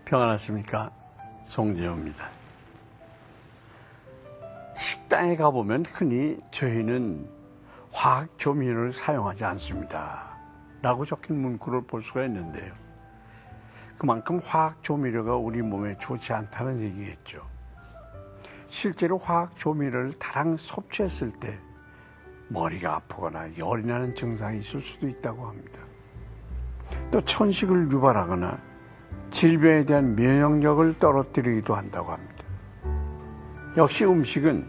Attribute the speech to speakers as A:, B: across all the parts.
A: 평안하십니까? 송재호입니다. 식당에 가보면 흔히 저희는 화학 조미료를 사용하지 않습니다 라고 적힌 문구를 볼 수가 있는데요. 그만큼 화학 조미료가 우리 몸에 좋지 않다는 얘기겠죠. 실제로 화학 조미료를 다량 섭취했을 때 머리가 아프거나 열이 나는 증상이 있을 수도 있다고 합니다. 또 천식을 유발하거나 질병에 대한 면역력을 떨어뜨리기도 한다고 합니다. 역시 음식은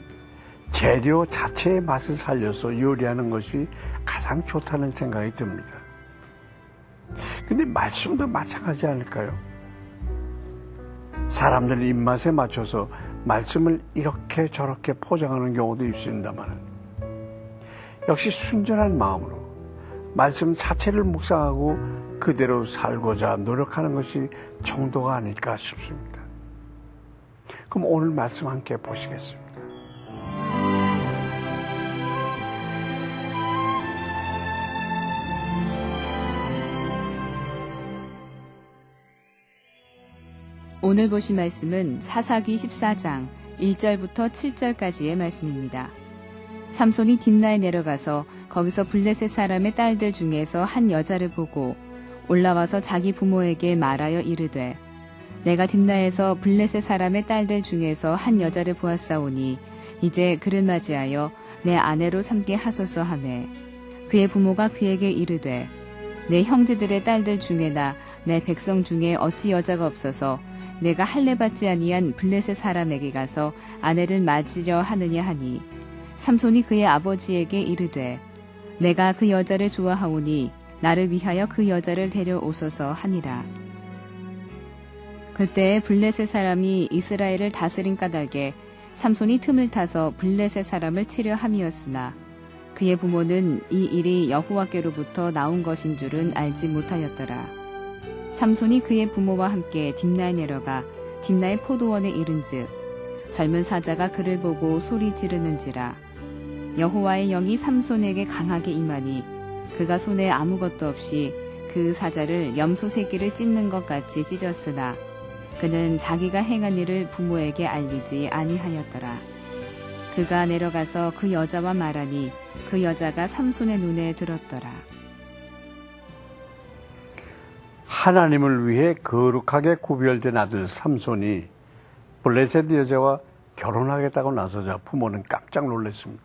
A: 재료 자체의 맛을 살려서 요리하는 것이 가장 좋다는 생각이 듭니다. 근데 말씀도 마찬가지 않을까요? 사람들 입맛에 맞춰서 말씀을 이렇게 저렇게 포장하는 경우도 있습니다만 역시 순전한 마음으로 말씀 자체를 묵상하고 그대로 살고자 노력하는 것이 정도가 아닐까 싶습니다. 그럼 오늘 말씀 함께 보시겠습니다.
B: 오늘 보실 말씀은 사사기 14장 1절부터 7절까지의 말씀입니다. 삼손이 딥나에 내려가서 거기서 블레셋 사람의 딸들 중에서 한 여자를 보고 올라와서 자기 부모에게 말하여 이르되 내가 딥나에서 블레셋 사람의 딸들 중에서 한 여자를 보았사오니 이제 그를 맞이하여 내 아내로 삼게 하소서 하매 그의 부모가 그에게 이르되 내 형제들의 딸들 중에나 내 백성 중에 어찌 여자가 없어서 내가 할례 받지 아니한 블레셋 사람에게 가서 아내를 맞으려 하느냐 하니 삼손이 그의 아버지에게 이르되 내가 그 여자를 좋아하오니 나를 위하여 그 여자를 데려오소서 하니라. 그때 블레셋 사람이 이스라엘을 다스린 까닭에 삼손이 틈을 타서 블레셋 사람을 치려 함이었으나 그의 부모는 이 일이 여호와께로부터 나온 것인 줄은 알지 못하였더라. 삼손이 그의 부모와 함께 딥나에 내려가 딥나의 포도원에 이른즉 젊은 사자가 그를 보고 소리 지르는지라. 여호와의 영이 삼손에게 강하게 임하니 그가 손에 아무것도 없이 그 사자를 염소 새끼를 찢는 것 같이 찢었으나 그는 자기가 행한 일을 부모에게 알리지 아니하였더라. 그가 내려가서 그 여자와 말하니 그 여자가 삼손의 눈에 들었더라.
A: 하나님을 위해 거룩하게 구별된 아들 삼손이 블레셋 여자와 결혼하겠다고 나서자 부모는 깜짝 놀랐습니다.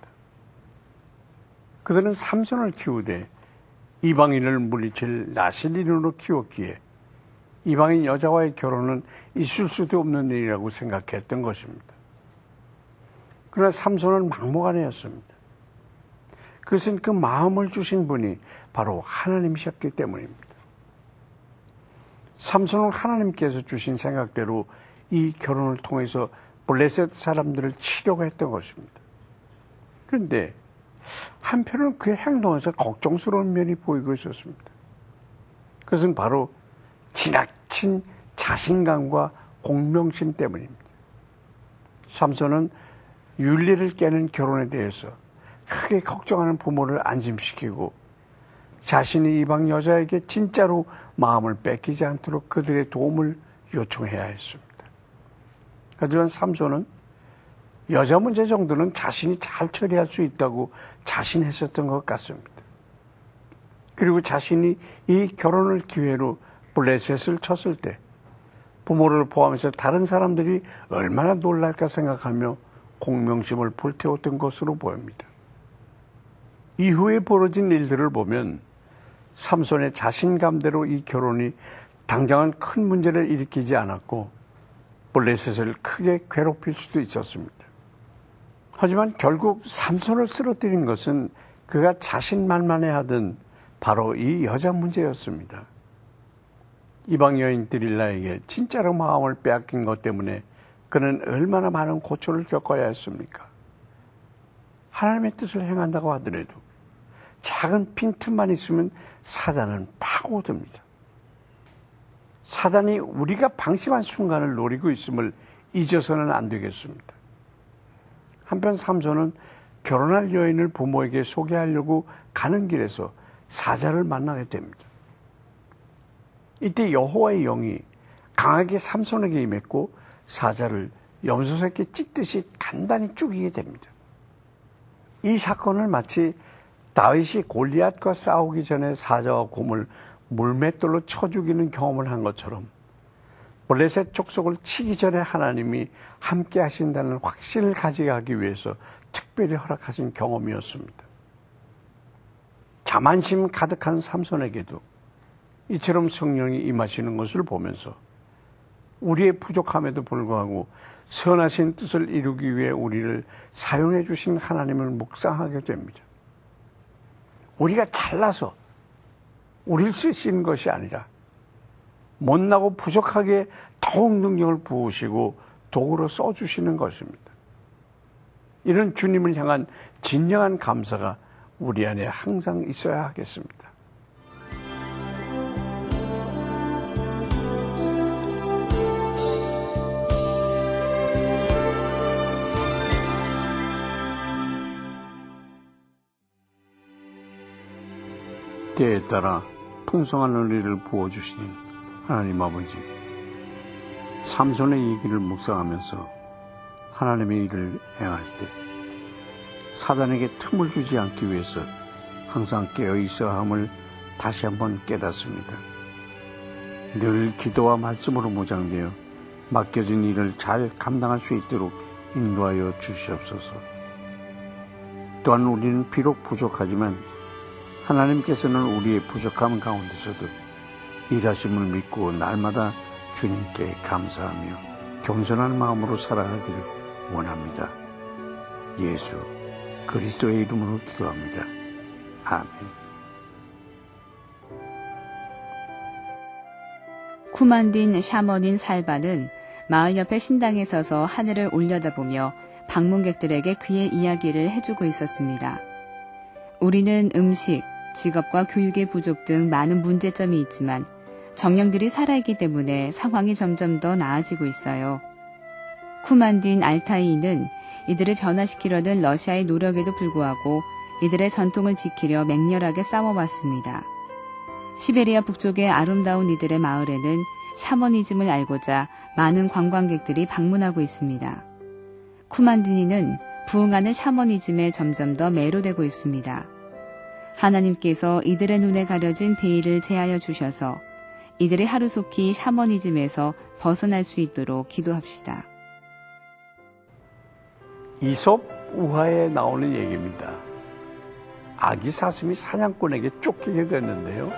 A: 그들은 삼손을 키우되 이방인을 물리칠 나실인으로 키웠기에 이방인 여자와의 결혼은 있을 수도 없는 일이라고 생각했던 것입니다. 그러나 삼손은 막무가내였습니다. 그것은 그 마음을 주신 분이 바로 하나님이셨기 때문입니다. 삼손은 하나님께서 주신 생각대로 이 결혼을 통해서 블레셋 사람들을 치려고 했던 것입니다. 그런데 한편으로는 그의 행동에서 걱정스러운 면이 보이고 있었습니다. 그것은 바로 지나친 자신감과 공명심 때문입니다. 삼손은 윤리를 깨는 결혼에 대해서 크게 걱정하는 부모를 안심시키고 자신이 이방 여자에게 진짜로 마음을 뺏기지 않도록 그들의 도움을 요청해야 했습니다. 하지만 삼손은 여자 문제 정도는 자신이 잘 처리할 수 있다고 자신했었던 것 같습니다. 그리고 자신이 이 결혼을 기회로 블레셋을 쳤을 때 부모를 포함해서 다른 사람들이 얼마나 놀랄까 생각하며 공명심을 불태웠던 것으로 보입니다. 이후에 벌어진 일들을 보면 삼손의 자신감대로 이 결혼이 당장은 큰 문제를 일으키지 않았고 블레셋을 크게 괴롭힐 수도 있었습니다. 하지만 결국 삼손을 쓰러뜨린 것은 그가 자신만만해하던 바로 이 여자 문제였습니다. 이방 여인 드릴라에게 진짜로 마음을 빼앗긴 것 때문에 그는 얼마나 많은 고초를 겪어야 했습니까? 하나님의 뜻을 행한다고 하더라도 작은 빈틈만 있으면 사단은 파고듭니다. 사단이 우리가 방심한 순간을 노리고 있음을 잊어서는 안 되겠습니다. 한편 삼손은 결혼할 여인을 부모에게 소개하려고 가는 길에서 사자를 만나게 됩니다. 이때 여호와의 영이 강하게 삼손에게 임했고 사자를 염소새끼 찢듯이 간단히 죽이게 됩니다. 이 사건을 마치 다윗이 골리앗과 싸우기 전에 사자와 곰을 물맷돌로 쳐 죽이는 경험을 한 것처럼 블레셋 족속을 치기 전에 하나님이 함께 하신다는 확신을 가지게 하기 위해서 특별히 허락하신 경험이었습니다. 자만심 가득한 삼손에게도 이처럼 성령이 임하시는 것을 보면서 우리의 부족함에도 불구하고 선하신 뜻을 이루기 위해 우리를 사용해 주신 하나님을 묵상하게 됩니다. 우리가 잘나서 우리를 쓰시는 것이 아니라 못나고 부족하게 더욱 능력을 부으시고 도구로 써주시는 것입니다. 이런 주님을 향한 진정한 감사가 우리 안에 항상 있어야 하겠습니다. 때에 따라 풍성한 은혜를 부어주시는 하나님 아버지, 삼손의 얘기를 묵상하면서 하나님의 일을 행할 때 사단에게 틈을 주지 않기 위해서 항상 깨어있어야 함을 다시 한번 깨닫습니다. 늘 기도와 말씀으로 무장되어 맡겨진 일을 잘 감당할 수 있도록 인도하여 주시옵소서. 또한 우리는 비록 부족하지만 하나님께서는 우리의 부족함 가운데서도 일하심을 믿고 날마다 주님께 감사하며 겸손한 마음으로 살아가기를 원합니다. 예수 그리스도의 이름으로 기도합니다. 아멘.
B: 쿠만딘 샤머닌 살바는 마을 옆에 신당에 서서 하늘을 올려다보며 방문객들에게 그의 이야기를 해주고 있었습니다. 우리는 음식, 직업과 교육의 부족 등 많은 문제점이 있지만 정령들이 살아있기 때문에 상황이 점점 더 나아지고 있어요. 쿠만딘 알타이는 이들을 변화시키려는 러시아의 노력에도 불구하고 이들의 전통을 지키려 맹렬하게 싸워왔습니다. 시베리아 북쪽의 아름다운 이들의 마을에는 샤머니즘을 알고자 많은 관광객들이 방문하고 있습니다. 쿠만딘이는 부흥하는 샤머니즘에 점점 더 매료되고 있습니다. 하나님께서 이들의 눈에 가려진 베일을 제하여 주셔서 이들이 하루속히 샤머니즘에서 벗어날 수 있도록 기도합시다.
A: 이솝 우화에 나오는 얘기입니다. 아기 사슴이 사냥꾼에게 쫓기게 됐는데요.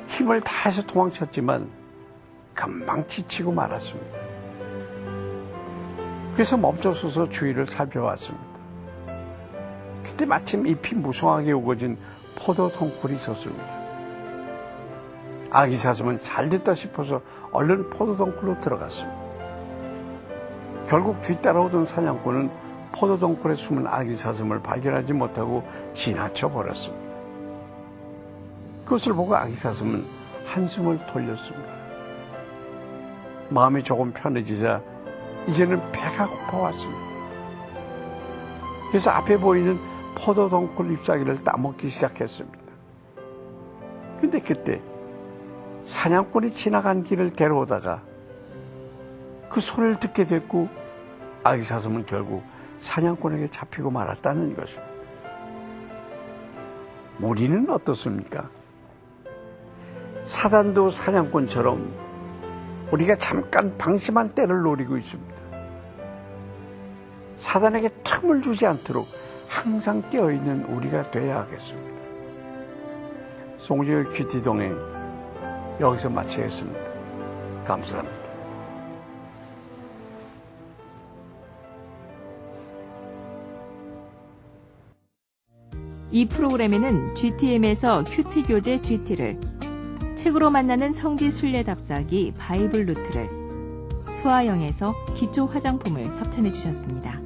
A: 힘을 다해서 도망쳤지만 금방 지치고 말았습니다. 그래서 멈춰서서 주위를 살펴봤습니다. 그때 마침 잎이 무성하게 우거진 포도 덩굴이 있었습니다. 아기 사슴은 잘됐다 싶어서 얼른 포도 덩굴로 들어갔습니다. 결국 뒤따라오던 사냥꾼은 포도 덩굴에 숨은 아기 사슴을 발견하지 못하고 지나쳐 버렸습니다. 그것을 보고 아기 사슴은 한숨을 돌렸습니다. 마음이 조금 편해지자 이제는 배가 고파왔습니다. 그래서 앞에 보이는 포도 덩굴 잎사귀를 따먹기 시작했습니다. 근데 그때 사냥꾼이 지나간 길을 데려오다가 그 소리를 듣게 됐고 아기 사슴은 결국 사냥꾼에게 잡히고 말았다는 것입니다. 우리는 어떻습니까? 사단도 사냥꾼처럼 우리가 잠깐 방심한 때를 노리고 있습니다. 사단에게 틈을 주지 않도록 항상 깨어있는 우리가 되어야 하겠습니다. 송지의 큐티 동행 여기서 마치겠습니다. 감사합니다.
C: 이 프로그램에는 GTM에서 큐티 교재 GT를, 책으로 만나는 성지 순례 답사기 바이블 루트를, 수아영에서 기초 화장품을 협찬해 주셨습니다.